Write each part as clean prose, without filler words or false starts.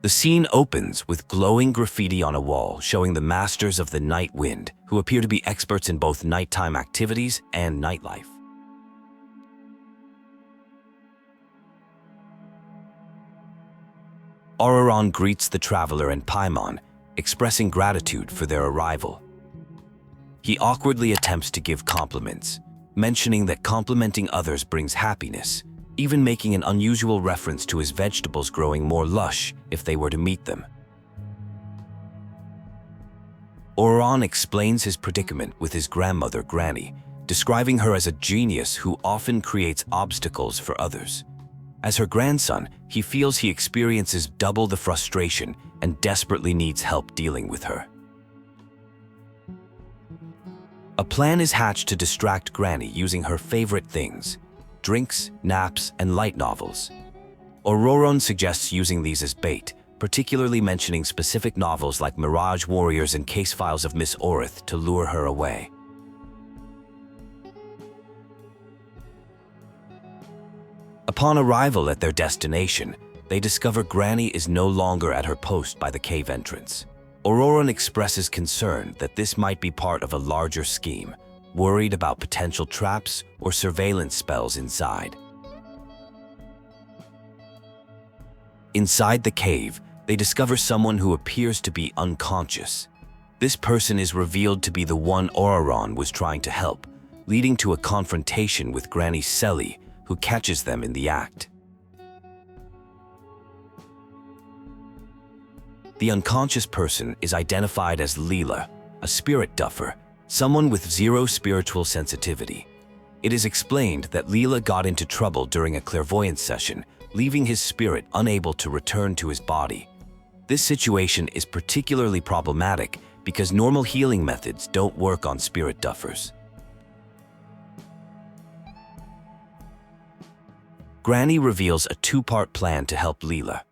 The scene opens with glowing graffiti on a wall showing the masters of the night wind, who appear to be experts in both nighttime activities and nightlife. Ororon greets the traveler and Paimon, expressing gratitude for their arrival. He awkwardly attempts to give compliments, mentioning that complimenting others brings happiness, even making an unusual reference to his vegetables growing more lush if they were to meet them. Ororon explains his predicament with his grandmother, Granny, describing her as a genius who often creates obstacles for others. As her grandson, he feels he experiences double the frustration and desperately needs help dealing with her. A plan is hatched to distract Granny using her favorite things: drinks, naps, and light novels. Ororon suggests using these as bait, particularly mentioning specific novels like Mirage Warriors and Case Files of Miss Orith to lure her away. Upon arrival at their destination, they discover Granny is no longer at her post by the cave entrance. Ororon expresses concern that this might be part of a larger scheme, worried about potential traps or surveillance spells inside. Inside the cave, they discover someone who appears to be unconscious. This person is revealed to be the one Ororon was trying to help, leading to a confrontation with Granny Citlali, who catches them in the act. The unconscious person is identified as Lila, a spirit duffer, someone with zero spiritual sensitivity. It is explained that Lila got into trouble during a clairvoyance session, leaving his spirit unable to return to his body. This situation is particularly problematic because normal healing methods don't work on spirit duffers. Granny reveals a two-part plan to help Lila.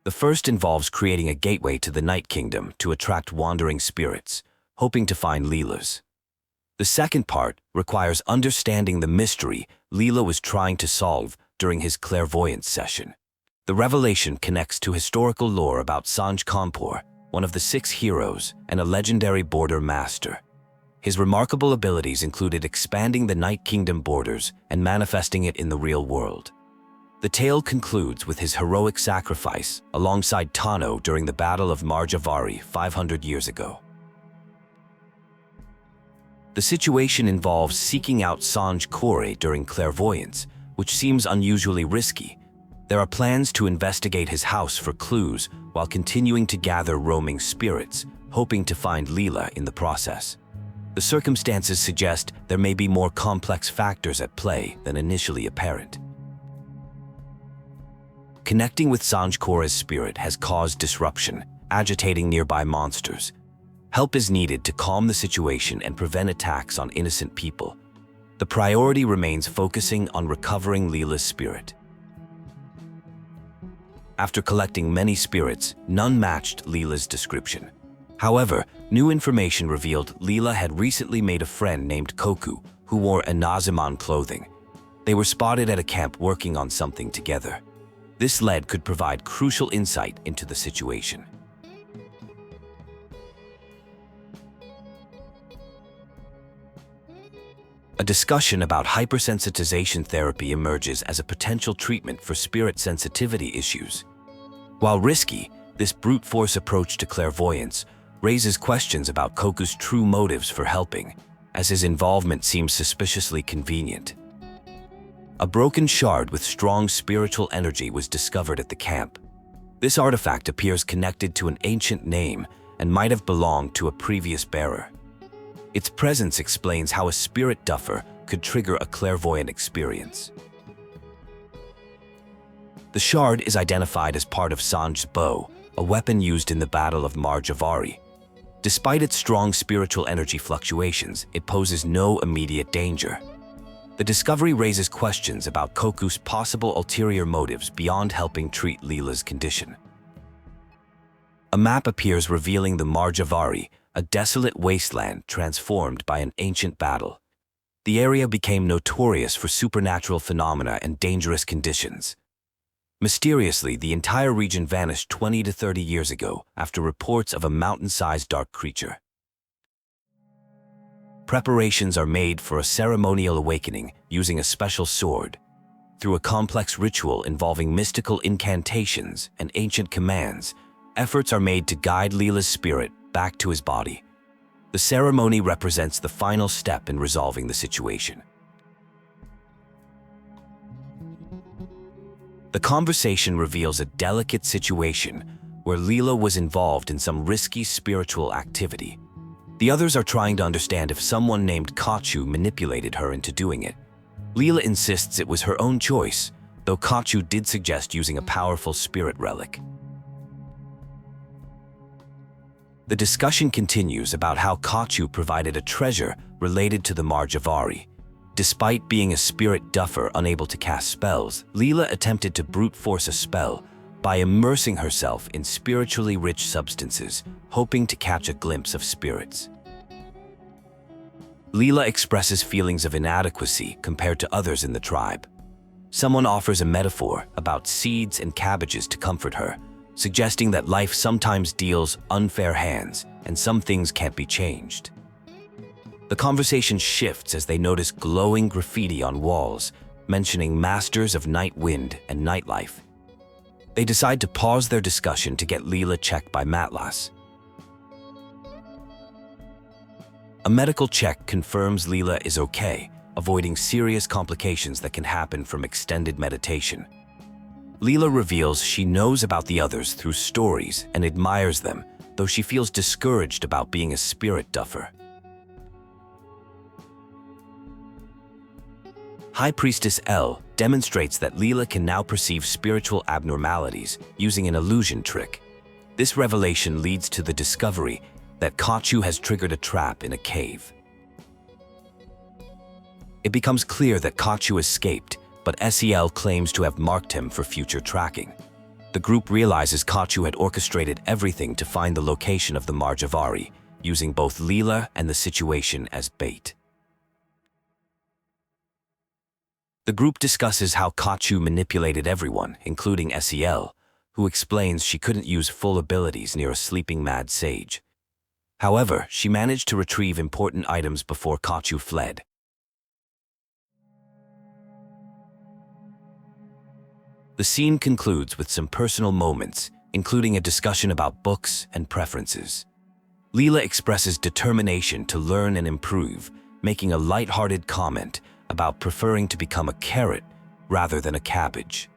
The first involves creating a gateway to the Night Kingdom to attract wandering spirits, hoping to find Lila's. The second part requires understanding the mystery Lila was trying to solve during his clairvoyance session. The revelation connects to historical lore about Sange Kampur, one of the 6 heroes and a legendary border master. His remarkable abilities included expanding the Night Kingdom borders and manifesting it in the real world. The tale concludes with his heroic sacrifice alongside Tano during the Battle of Marjavari 500 years ago. The situation involves seeking out Sange Kore during clairvoyance, which seems unusually risky. There are plans to investigate his house for clues while continuing to gather roaming spirits, hoping to find Lila in the process. The circumstances suggest there may be more complex factors at play than initially apparent. Connecting with Sange Kore's spirit has caused disruption, agitating nearby monsters. Help is needed to calm the situation and prevent attacks on innocent people. The priority remains focusing on recovering Lila's spirit. After collecting many spirits, none matched Lila's description. However, new information revealed Lila had recently made a friend named Koku, who wore Anazuman clothing. They were spotted at a camp working on something together. This lead could provide crucial insight into the situation. A discussion about hypersensitization therapy emerges as a potential treatment for spirit sensitivity issues. While risky, this brute force approach to clairvoyance raises questions about Koku's true motives for helping, as his involvement seems suspiciously convenient. A broken shard with strong spiritual energy was discovered at the camp. This artifact appears connected to an ancient name and might have belonged to a previous bearer. Its presence explains how a spirit duffer could trigger a clairvoyant experience. The shard is identified as part of Sange's bow, a weapon used in the Battle of Marjavari. Despite its strong spiritual energy fluctuations, it poses no immediate danger. The discovery raises questions about Koku's possible ulterior motives beyond helping treat Lila's condition. A map appears revealing the Marjavari, a desolate wasteland transformed by an ancient battle. The area became notorious for supernatural phenomena and dangerous conditions. Mysteriously, the entire region vanished 20 to 30 years ago after reports of a mountain-sized dark creature. Preparations are made for a ceremonial awakening using a special sword. Through a complex ritual involving mystical incantations and ancient commands, efforts are made to guide Lila's spirit back to his body. The ceremony represents the final step in resolving the situation. The conversation reveals a delicate situation where Lila was involved in some risky spiritual activity. The others are trying to understand if someone named Kachu manipulated her into doing it. Lila insists it was her own choice, though Kachu did suggest using a powerful spirit relic. The discussion continues about how Kachu provided a treasure related to the Marjavari. Despite being a spirit duffer unable to cast spells, Lila attempted to brute force a spell by immersing herself in spiritually rich substances, hoping to catch a glimpse of spirits. Lila expresses feelings of inadequacy compared to others in the tribe. Someone offers a metaphor about seeds and cabbages to comfort her, suggesting that life sometimes deals unfair hands and some things can't be changed. The conversation shifts as they notice glowing graffiti on walls, mentioning masters of night wind and nightlife. They decide to pause their discussion to get Lila checked by Matlas. A medical check confirms Lila is okay, avoiding serious complications that can happen from extended meditation. Lila reveals she knows about the others through stories and admires them, though she feels discouraged about being a spirit duffer. High Priestess L demonstrates that Lila can now perceive spiritual abnormalities using an illusion trick. This revelation leads to the discovery that Kachu has triggered a trap in a cave. It becomes clear that Kachu escaped, but SEL claims to have marked him for future tracking. The group realizes Kachu had orchestrated everything to find the location of the Marjavari, using both Lila and the situation as bait. The group discusses how Kachu manipulated everyone, including SEL, who explains she couldn't use full abilities near a sleeping mad sage. However, she managed to retrieve important items before Kachu fled. The scene concludes with some personal moments, including a discussion about books and preferences. Lila expresses determination to learn and improve, making a light-hearted comment about preferring to become a carrot rather than a cabbage.